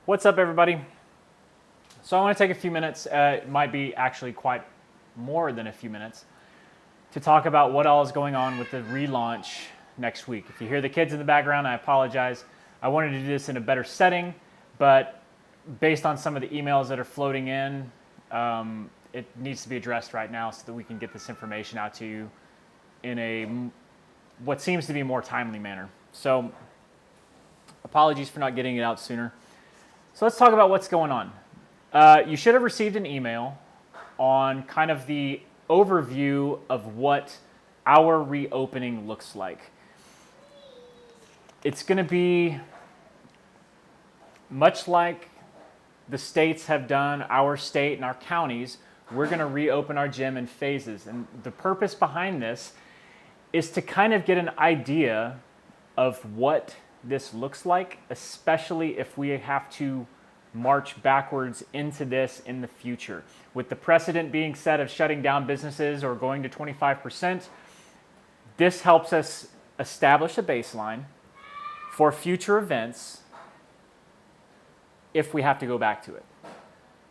What's up, everybody? So I want to take a few minutes, it might be actually quite more than a few minutes, to talk about what all is going on with the relaunch next week. If you hear the kids in the background, I apologize. I wanted to do this in a better setting, but based on some of the emails that are floating in, it needs to be addressed right now so that we can get this information out to you in a what seems to be more timely manner. So apologies for not getting it out sooner. So let's talk about what's going on. You should have received an email on kind of the overview of what our reopening looks like. It's going to be much like the states have done, our state and our counties. We're going to reopen our gym in phases. And the purpose behind this is to kind of get an idea of what this looks like, especially if we have to march backwards into this in the future. With the precedent being set of shutting down businesses or going to 25%, this helps us establish a baseline for future events if we have to go back to it.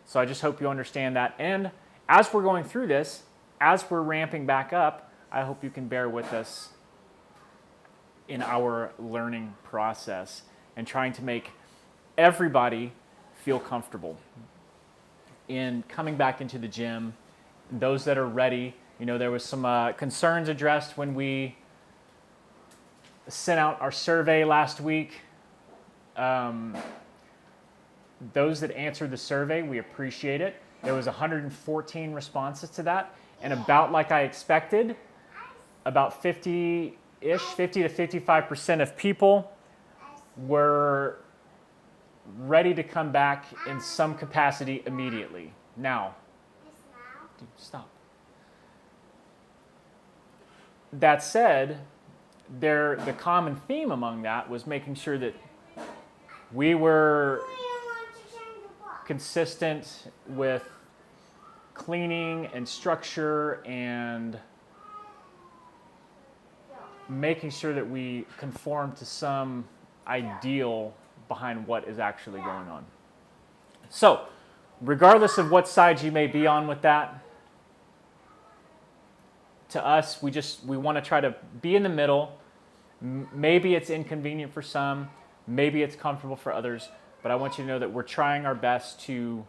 So I just hope you understand that. And as we're going through this, as we're ramping back up, I hope you can bear with us in our learning process and trying to make everybody feel comfortable in coming back into the gym. Those that are ready, there was some concerns addressed when we sent out our survey last week. Those that answered the survey, we appreciate it. There was 114 responses to that, and about like I expected, about 50 to 55% of people were ready to come back in some capacity immediately. Now, dude, stop. That said, the common theme among that was making sure that we were consistent with cleaning and structure and making sure that we conform to some ideal behind what is actually going on. So, regardless of what side you may be on with that, to us, we want to try to be in the middle. Maybe it's inconvenient for some, maybe it's comfortable for others, but I want you to know that we're trying our best to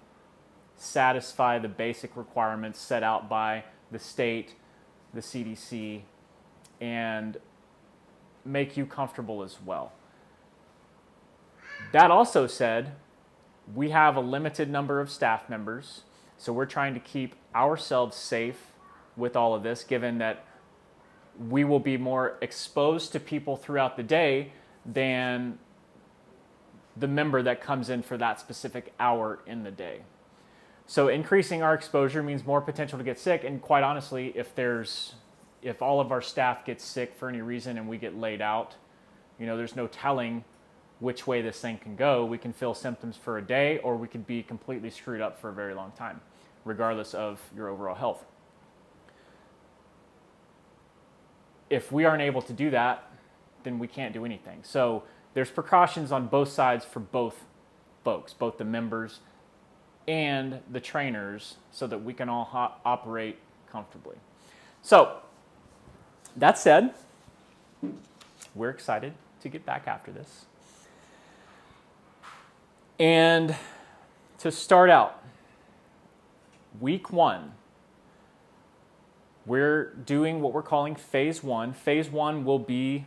satisfy the basic requirements set out by the state, the CDC, and make you comfortable as well. That also said, we have a limited number of staff members, so we're trying to keep ourselves safe with all of this, given that we will be more exposed to people throughout the day than the member that comes in for that specific hour in the day. So increasing our exposure means more potential to get sick, and quite honestly, if all of our staff gets sick for any reason and we get laid out, there's no telling which way this thing can go. We can feel symptoms for a day, or we could be completely screwed up for a very long time, regardless of your overall health. If we aren't able to do that, then we can't do anything. So there's precautions on both sides for both folks, both the members and the trainers, so that we can all operate comfortably. So that said, we're excited to get back after this. And to start out, week 1, we're doing what we're calling phase 1. Phase 1 will be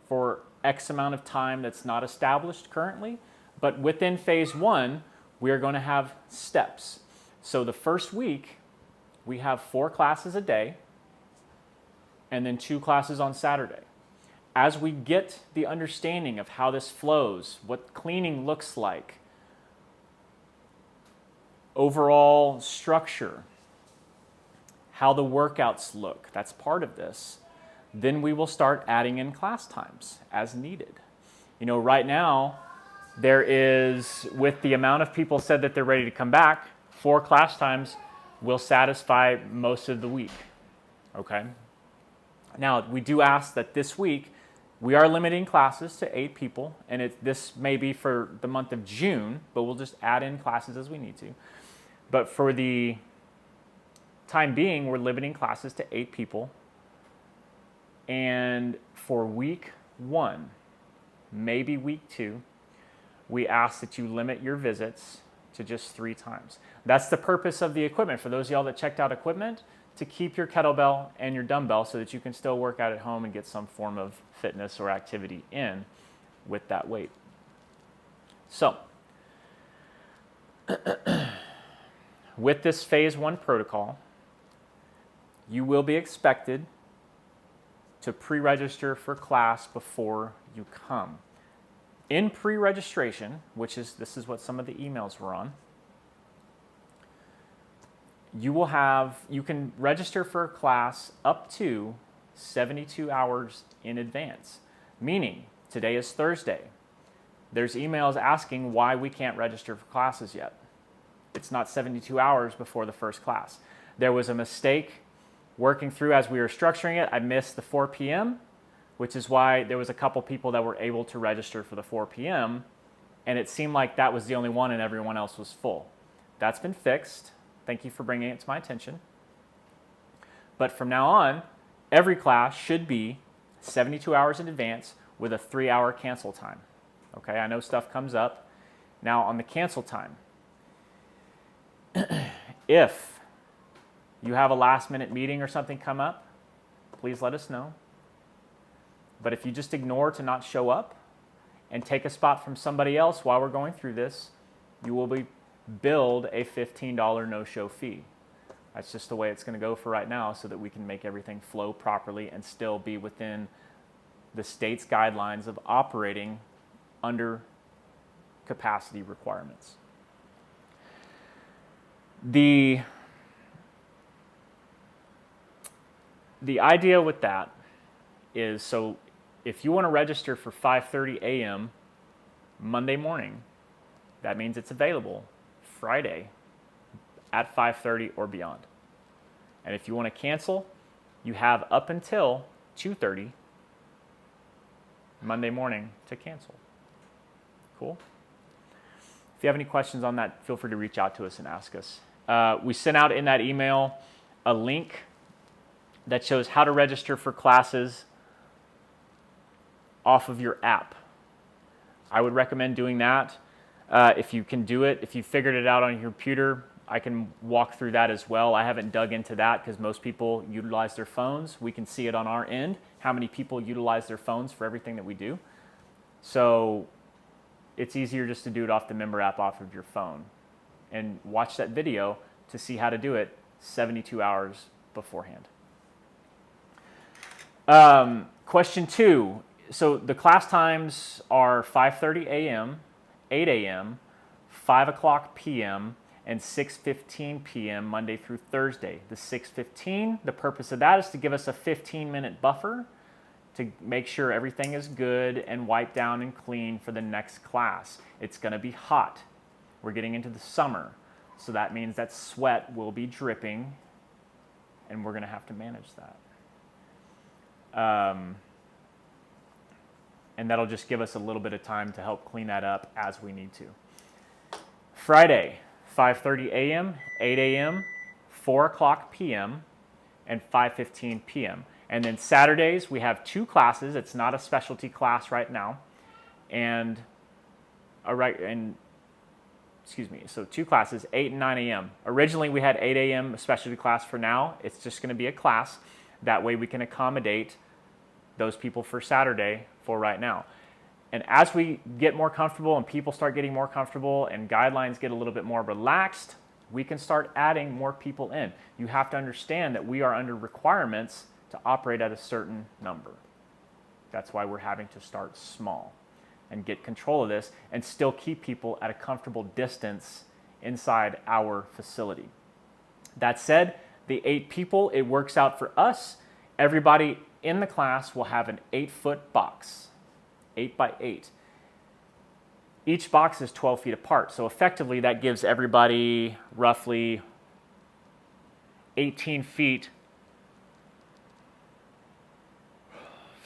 for X amount of time that's not established currently, but within phase 1, we are going to have steps. So the first week, we have 4 classes a day, and then 2 classes on Saturday. As we get the understanding of how this flows, what cleaning looks like, overall structure, how the workouts look, that's part of this, then we will start adding in class times as needed. Right now, there is, with the amount of people said that they're ready to come back, 4 class times will satisfy most of the week, okay? Now, we do ask that this week We are limiting classes to 8 people, and this may be for the month of June, but we'll just add in classes as we need to. But for the time being, we're limiting classes to 8 people. And for week 1, maybe week 2, we ask that you limit your visits to just 3 times. That's the purpose of the equipment. For those of y'all that checked out equipment, to keep your kettlebell and your dumbbell so that you can still work out at home and get some form of fitness or activity in with that weight. So, with this phase 1 protocol, you will be expected to pre-register for class before you come. In pre-registration, this is what some of the emails were on, you can register for a class up to 72 hours in advance. Meaning, today is Thursday. There's emails asking why we can't register for classes yet. It's not 72 hours before the first class. There was a mistake working through as we were structuring it. I missed the 4 p.m., which is why there was a couple people that were able to register for the 4 p.m., and it seemed like that was the only one and everyone else was full. That's been fixed. Thank you for bringing it to my attention. But from now on, every class should be 72 hours in advance with a 3-hour cancel time. Okay, I know stuff comes up. Now on the cancel time, if you have a last-minute meeting or something come up, please let us know. But if you just ignore to not show up and take a spot from somebody else while we're going through this, you will be billed a $15 no-show fee. That's just the way it's going to go for right now so that we can make everything flow properly and still be within the state's guidelines of operating under capacity requirements. The idea with that is, so if you want to register for 5:30 a.m. Monday morning, that means it's available Friday at 5:30 or beyond. And if you want to cancel, you have up until 2:30 Monday morning to cancel. Cool? If you have any questions on that, feel free to reach out to us and ask us. We sent out in that email a link that shows how to register for classes off of your app. I would recommend doing that. If you can do it, if you figured it out on your computer, I can walk through that as well. I haven't dug into that because most people utilize their phones. We can see it on our end, how many people utilize their phones for everything that we do. So it's easier just to do it off the member app off of your phone and watch that video to see how to do it 72 hours beforehand. Question 2. So the class times are 5:30 a.m., 8 a.m., 5 o'clock p.m., and 6:15 p.m. Monday through Thursday. The 6:15, the purpose of that is to give us a 15-minute buffer to make sure everything is good and wiped down and clean for the next class. It's going to be hot. We're getting into the summer, so that means that sweat will be dripping, and we're going to have to manage that. And that'll just give us a little bit of time to help clean that up as we need to. Friday, 5:30 a.m., 8 a.m., 4 o'clock p.m., and 5:15 p.m. And then Saturdays, we have 2 classes. It's not a specialty class right now. So 2 classes, 8 and 9 a.m. Originally, we had 8 a.m. a specialty class. For now, it's just going to be a class. That way we can accommodate those people for Saturday for right now. And as we get more comfortable and people start getting more comfortable and guidelines get a little bit more relaxed, we can start adding more people in. You have to understand that we are under requirements to operate at a certain number. That's why we're having to start small and get control of this and still keep people at a comfortable distance inside our facility. That said, the 8 people, it works out for us. Everybody in the class will have an 8-foot box, 8 by 8. Each box is 12 feet apart. So effectively, that gives everybody roughly 18 feet,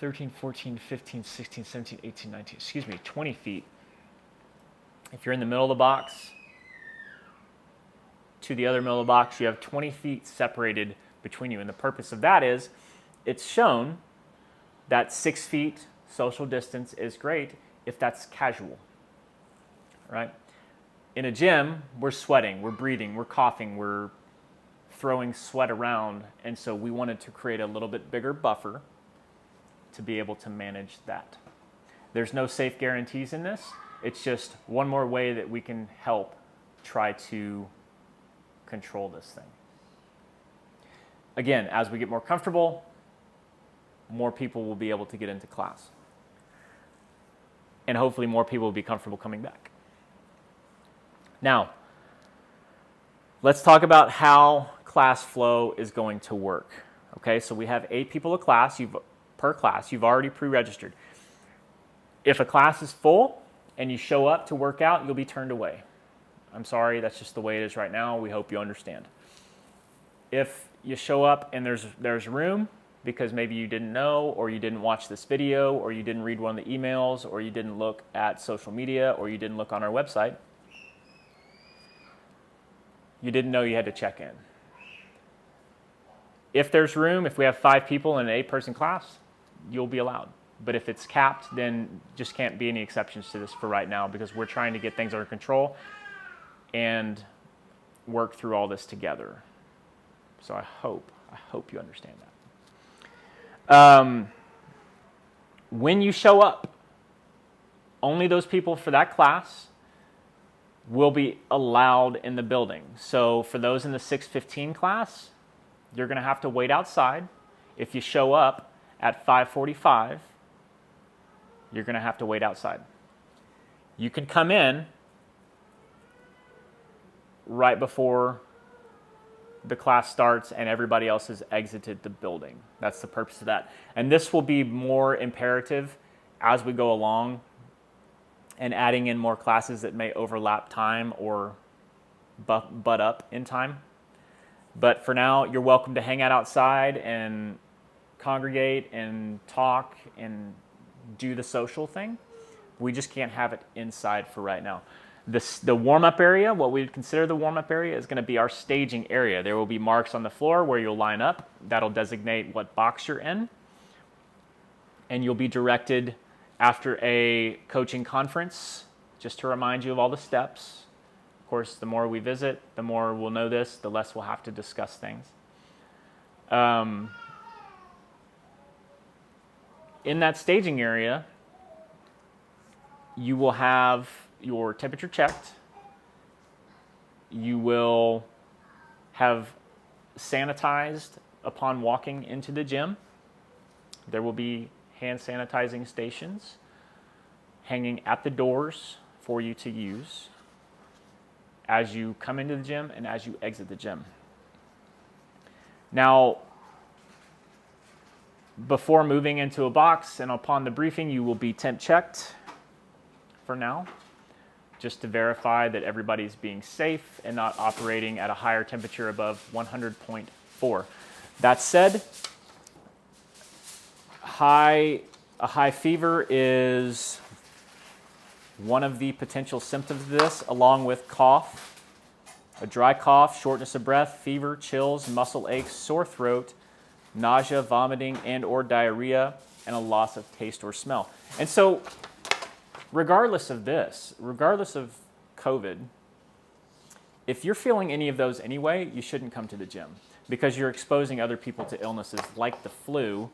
13, 14, 15, 16, 17, 18, 19, 20 feet. If you're in the middle of the box to the other middle of the box, you have 20 feet separated between you. And the purpose of that is it's shown that 6 feet social distance is great if that's casual, right? In a gym, we're sweating, we're breathing, we're coughing, we're throwing sweat around. And so we wanted to create a little bit bigger buffer to be able to manage that. There's no safe guarantees in this. It's just one more way that we can help try to control this thing. Again, as we get more comfortable, more people will be able to get into class. And hopefully more people will be comfortable coming back. Now, let's talk about how class flow is going to work. Okay, so we have 8 people per class. You've already pre-registered. If a class is full and you show up to work out, you'll be turned away. I'm sorry, that's just the way it is right now. We hope you understand. If you show up and there's room because maybe you didn't know, or you didn't watch this video, or you didn't read one of the emails, or you didn't look at social media, or you didn't look on our website, you didn't know you had to check in. If there's room, if we have 5 people in an 8-person class, you'll be allowed. But if it's capped, then just can't be any exceptions to this for right now, because we're trying to get things under control and work through all this together. So I hope you understand that. When you show up, only those people for that class will be allowed in the building. So for those in the 6:15 class, you're going to have to wait outside. If you show up at 5:45, you're going to have to wait outside. You can come in right before the class starts and everybody else has exited the building. That's the purpose of that. And this will be more imperative as we go along and adding in more classes that may overlap time or butt up in time. But for now, you're welcome to hang out outside and congregate and talk and do the social thing. We just can't have it inside for right now. The warm-up area, what we would consider the warm-up area, is going to be our staging area. There will be marks on the floor where you'll line up. That'll designate what box you're in. And you'll be directed after a coaching conference, just to remind you of all the steps. Of course, the more we visit, the more we'll know this, the less we'll have to discuss things. In that staging area, you will have your temperature checked. You will have sanitized upon walking into the gym. There will be hand sanitizing stations hanging at the doors for you to use as you come into the gym and as you exit the gym. Now, before moving into a box and upon the briefing, you will be temp checked for now, just to verify that everybody's being safe and not operating at a higher temperature above 100.4. That said, a high fever is one of the potential symptoms of this, along with cough, a dry cough, shortness of breath, fever, chills, muscle aches, sore throat, nausea, vomiting, and or diarrhea, and a loss of taste or smell. And so, regardless of this, regardless of COVID, if you're feeling any of those anyway, you shouldn't come to the gym, because you're exposing other people to illnesses like the flu,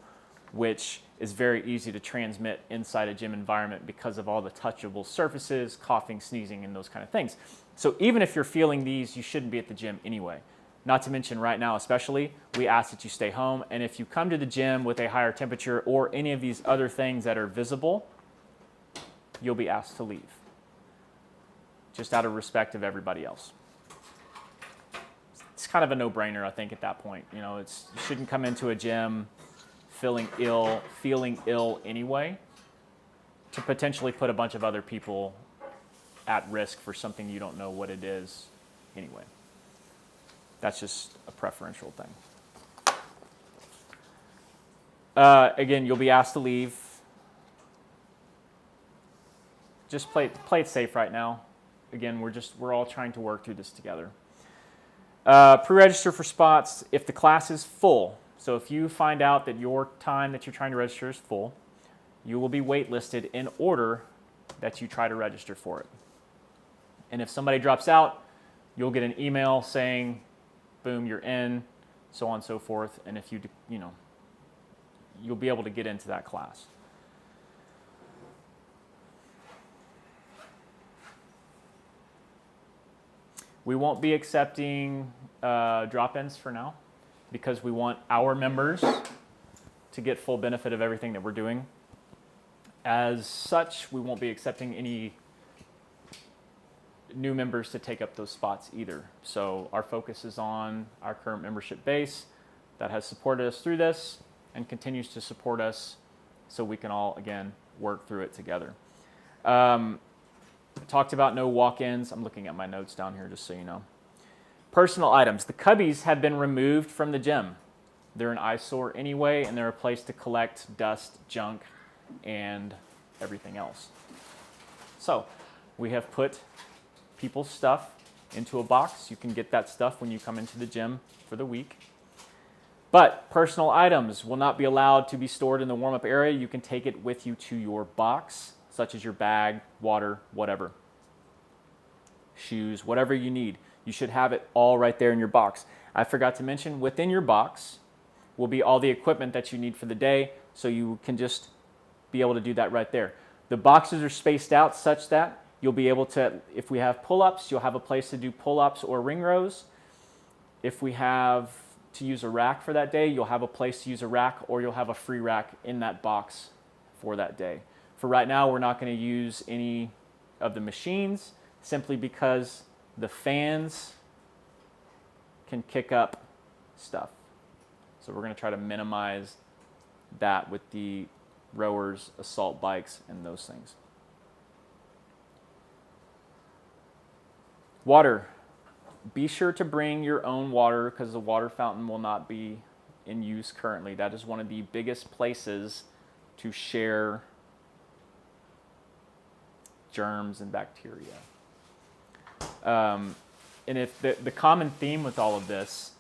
which is very easy to transmit inside a gym environment because of all the touchable surfaces, coughing, sneezing, and those kind of things. So even if you're feeling these, you shouldn't be at the gym anyway. Not to mention right now especially, we ask that you stay home. And if you come to the gym with a higher temperature or any of these other things that are visible, you'll be asked to leave, just out of respect of everybody else. It's kind of a no-brainer, I think, at that point. You know, you shouldn't come into a gym feeling ill anyway, to potentially put a bunch of other people at risk for something you don't know what it is anyway. That's just a preferential thing. Again, you'll be asked to leave. Just play it safe right now. Again, we're all trying to work through this together. Pre-register for spots if the class is full. So if you find out that your time that you're trying to register is full, you will be waitlisted in order that you try to register for it. And if somebody drops out, you'll get an email saying, boom, you're in, so on and so forth. And if you'll be able to get into that class. We won't be accepting drop-ins for now because we want our members to get full benefit of everything that we're doing. As such, we won't be accepting any new members to take up those spots either. So our focus is on our current membership base that has supported us through this and continues to support us so we can all, again, work through it together. Talked about no walk-ins. I'm looking at my notes down here just so you know. Personal items. The cubbies have been removed from the gym. They're an eyesore anyway, and they're a place to collect dust, junk, and everything else. So we have put people's stuff into a box. You can get that stuff when you come into the gym for the week. But personal items will not be allowed to be stored in the warm-up area. You can take it with you to your box, such as your bag, water, whatever. Shoes, whatever you need. You should have it all right there in your box. I forgot to mention, within your box will be all the equipment that you need for the day, so you can just be able to do that right there. The boxes are spaced out such that you'll be able to, if we have pull-ups, you'll have a place to do pull-ups or ring rows. If we have to use a rack for that day, you'll have a place to use a rack, or you'll have a free rack in that box for that day. For right now, we're not going to use any of the machines simply because the fans can kick up stuff. So we're going to try to minimize that with the rowers, assault bikes, and those things. Water. Be sure to bring your own water because the water fountain will not be in use currently. That is one of the biggest places to share germs and bacteria. And if the common theme with all of this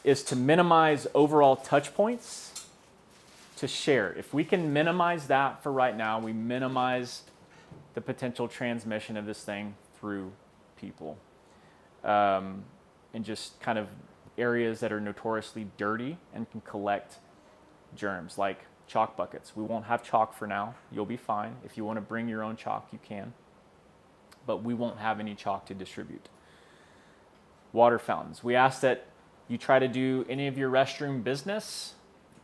is to minimize overall touch points to share. If we can minimize that for right now, we minimize the potential transmission of this thing through people. And just kind of areas that are notoriously dirty and can collect germs, like chalk buckets. We won't have chalk for now. You'll be fine. If you want to bring your own chalk, you can. But we won't have any chalk to distribute. Water fountains. We ask that you try to do any of your restroom business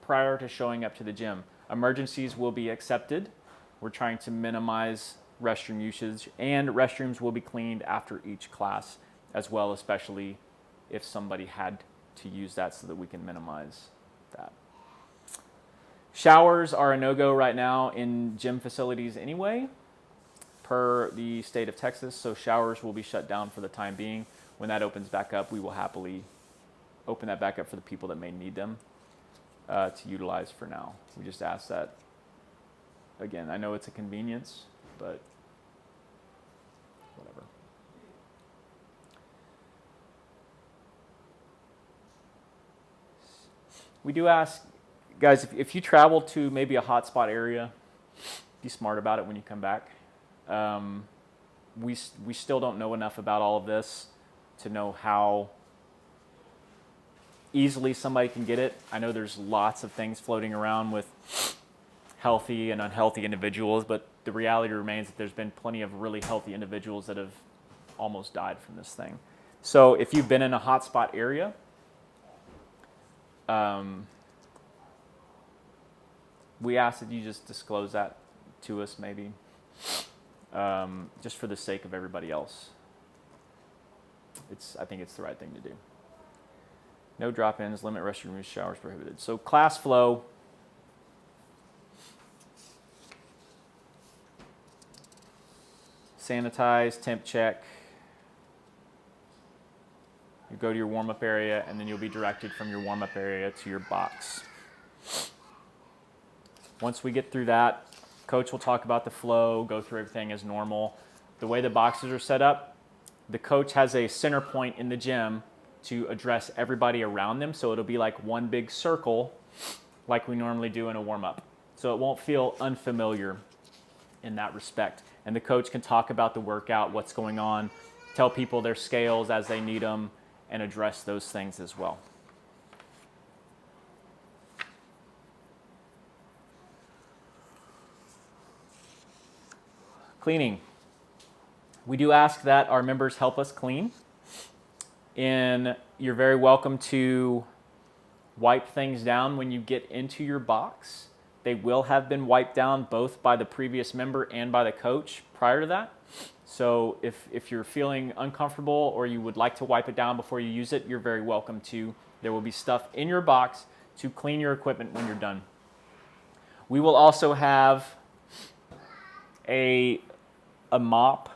prior to showing up to the gym. Emergencies will be accepted. We're trying to minimize restroom usage, and restrooms will be cleaned after each class as well, especially if somebody had to use that, so that we can minimize that. Showers are a no-go right now in gym facilities anyway, per the state of Texas, so showers will be shut down for the time being. When that opens back up, we will happily open that back up for the people that may need them to utilize for now. We just ask that. Again, I know it's a convenience, but whatever. We do ask, guys, if you travel to maybe a hotspot area, be smart about it when you come back. We still don't know enough about all of this to know how easily somebody can get it. I know there's lots of things floating around with healthy and unhealthy individuals, but the reality remains that there's been plenty of really healthy individuals that have almost died from this thing. So if you've been in a hotspot area, we ask that you just disclose that to us, maybe, just for the sake of everybody else. I think it's the right thing to do. No drop-ins, limit restroom use, showers prohibited. So class flow. Sanitize, temp check. You go to your warm-up area, and then you'll be directed from your warm-up area to your box. Once we get through that, coach will talk about the flow, go through everything as normal. The way the boxes are set up, the coach has a center point in the gym to address everybody around them, so it'll be like one big circle like we normally do in a warm-up. So it won't feel unfamiliar in that respect. And the coach can talk about the workout, what's going on, tell people their scales as they need them, and address those things as well. Cleaning. We do ask that our members help us clean. And you're very welcome to wipe things down when you get into your box. They will have been wiped down both by the previous member and by the coach prior to that. So if you're feeling uncomfortable or you would like to wipe it down before you use it, you're very welcome to. There will be stuff in your box to clean your equipment when you're done. We will also have a mop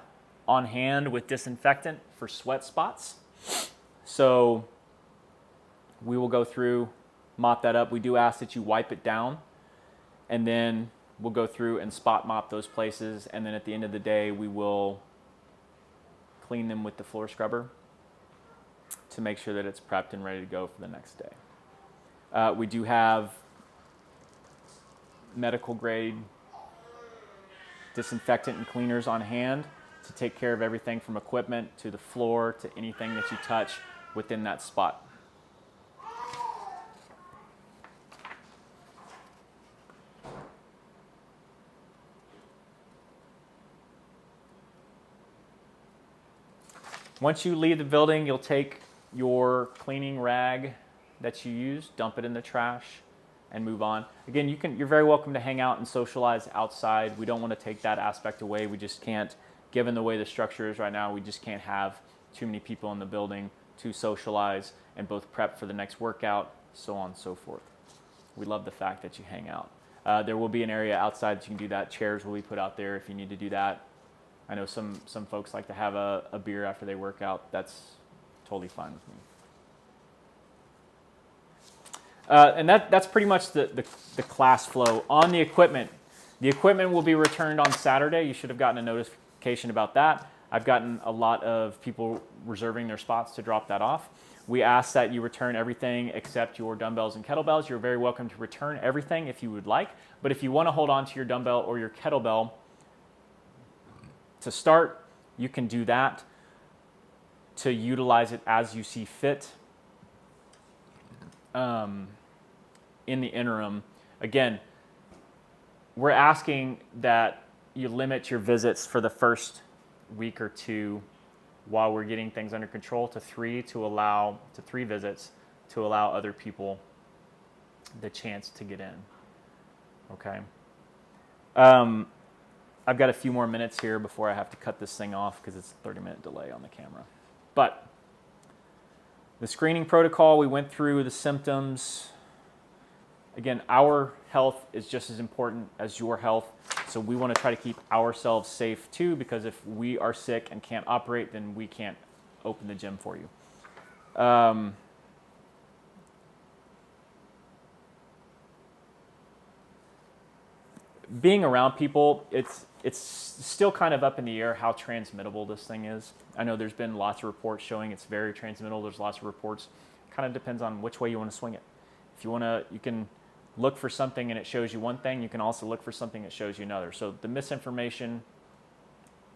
on hand with disinfectant for sweat spots. So we will go through, mop that up. We do ask that you wipe it down, and then we'll go through and spot mop those places, and then at the end of the day we will clean them with the floor scrubber to make sure that it's prepped and ready to go for the next day. We do have medical grade disinfectant and cleaners on hand to take care of everything from equipment to the floor to anything that you touch within that spot. Once you leave the building, you'll take your cleaning rag that you use, dump it in the trash, and move on. Again, you're very welcome to hang out and socialize outside. We don't want to take that aspect away. We just can't, given the way the structure is right now, we just can't have too many people in the building to socialize and both prep for the next workout, so on and so forth. We love the fact that you hang out. There will be an area outside that you can do that. Chairs will be put out there if you need to do that. I know some folks like to have a beer after they work out. That's totally fine with me. And that's pretty much the class flow. On the equipment will be returned on Saturday. You should have gotten a notification about that. I've gotten a lot of people reserving their spots to drop that off. We ask that you return everything except your dumbbells and kettlebells. You're very welcome to return everything if you would like. But if you want to hold on to your dumbbell or your kettlebell to start, you can do that to utilize it as you see fit. In the interim, again, we're asking that you limit your visits for the first week or two while we're getting things under control to three visits to allow other people the chance to get in. Okay. I've got a few more minutes here before I have to cut this thing off because it's a 30-minute delay on the camera. But the screening protocol, we went through the symptoms. Again, our health is just as important as your health. So we want to try to keep ourselves safe too, because if we are sick and can't operate, then we can't open the gym for you. Being around people, it's still kind of up in the air how transmittable this thing is. I know there's been lots of reports showing it's very transmittable. There's lots of reports. It kind of depends on which way you want to swing it. If you want to, you can look for something and it shows you one thing. You can also look for something that shows you another. So the misinformation,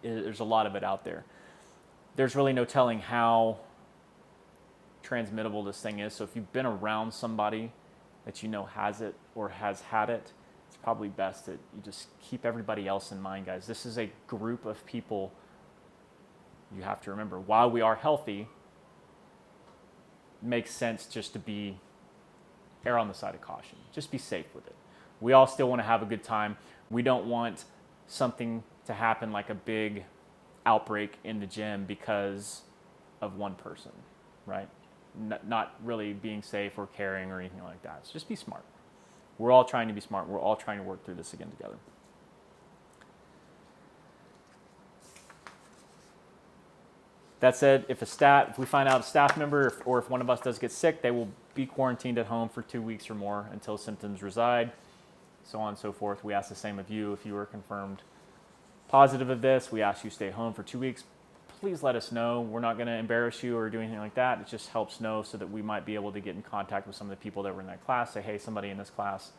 there's a lot of it out there. There's really no telling how transmittable this thing is. So if you've been around somebody that you know has it or has had it, it's probably best that you just keep everybody else in mind, guys. This is a group of people you have to remember. While we are healthy, it makes sense just to err on the side of caution. Just be safe with it. We all still want to have a good time. We don't want something to happen like a big outbreak in the gym because of one person, right? Not really being safe or caring or anything like that. So just be smart. We're all trying to be smart. We're all trying to work through this again together. That said, if we find out a staff member or if one of us does get sick, they will be quarantined at home for 2 weeks or more until symptoms reside. so on and so forth. We ask the same of you. If you were confirmed positive of this, we ask you stay home for 2 weeks. Please let us know. We're not going to embarrass you or do anything like that. It just helps know so that we might be able to get in contact with some of the people that were in that class. Say, hey, somebody in this class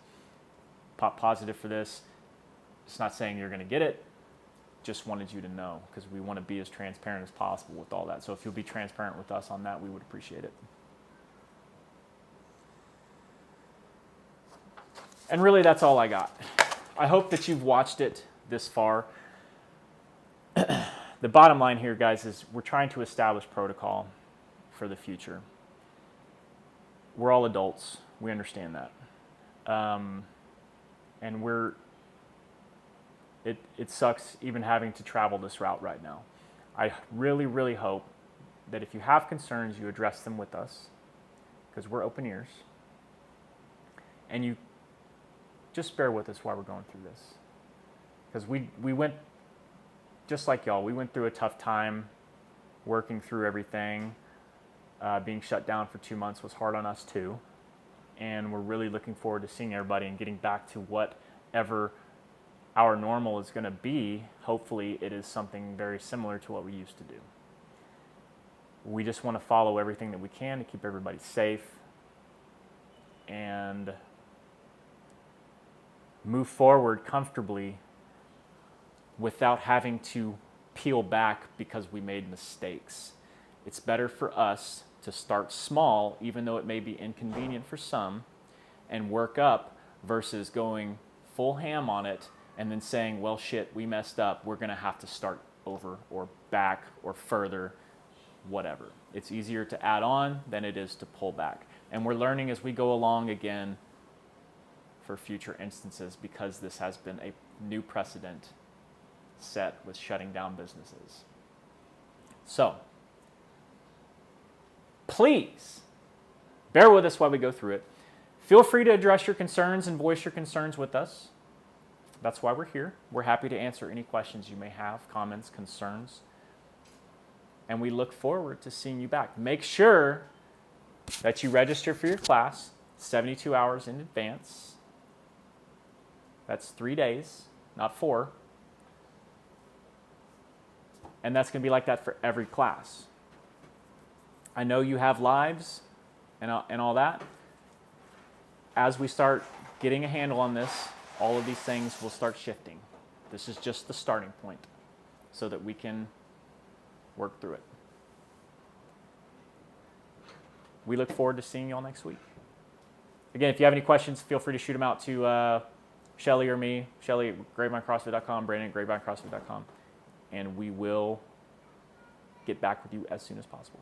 popped positive for this. It's not saying you're going to get it. Just wanted you to know because we want to be as transparent as possible with all that. So if you'll be transparent with us on that, we would appreciate it. And really, that's all I got. I hope that you've watched it this far. The bottom line here, guys, is we're trying to establish protocol for the future. We're all adults. We understand that. And it sucks even having to travel this route right now. I really, really hope that if you have concerns, you address them with us because we're open ears. And you just bear with us while we're going through this. Because we went, just like y'all, we went through a tough time working through everything. Being shut down for 2 months was hard on us too. And we're really looking forward to seeing everybody and getting back to whatever our normal is going to be. Hopefully it is something very similar to what we used to do. We just want to follow everything that we can to keep everybody safe and move forward comfortably without having to peel back because we made mistakes. It's better for us to start small, even though it may be inconvenient for some, and work up versus going full ham on it and then saying, well, shit, we messed up. We're going to have to start over or back or further, whatever. It's easier to add on than it is to pull back. And we're learning as we go along again for future instances because this has been a new precedent set with shutting down businesses. So, please bear with us while we go through it. Feel free to address your concerns and voice your concerns with us. That's why we're here. We're happy to answer any questions you may have, comments, concerns. And we look forward to seeing you back. Make sure that you register for your class 72 hours in advance. That's 3 days, not 4. And that's going to be like that for every class. I know you have lives and all that. As we start getting a handle on this, all of these things will start shifting. This is just the starting point so that we can work through it. We look forward to seeing you all next week. Again, if you have any questions, feel free to shoot them out to Shelly or me, Shelly at GraveMyCrossFit.com, Brandon at GraveMyCrossFit.com, and we will get back with you as soon as possible.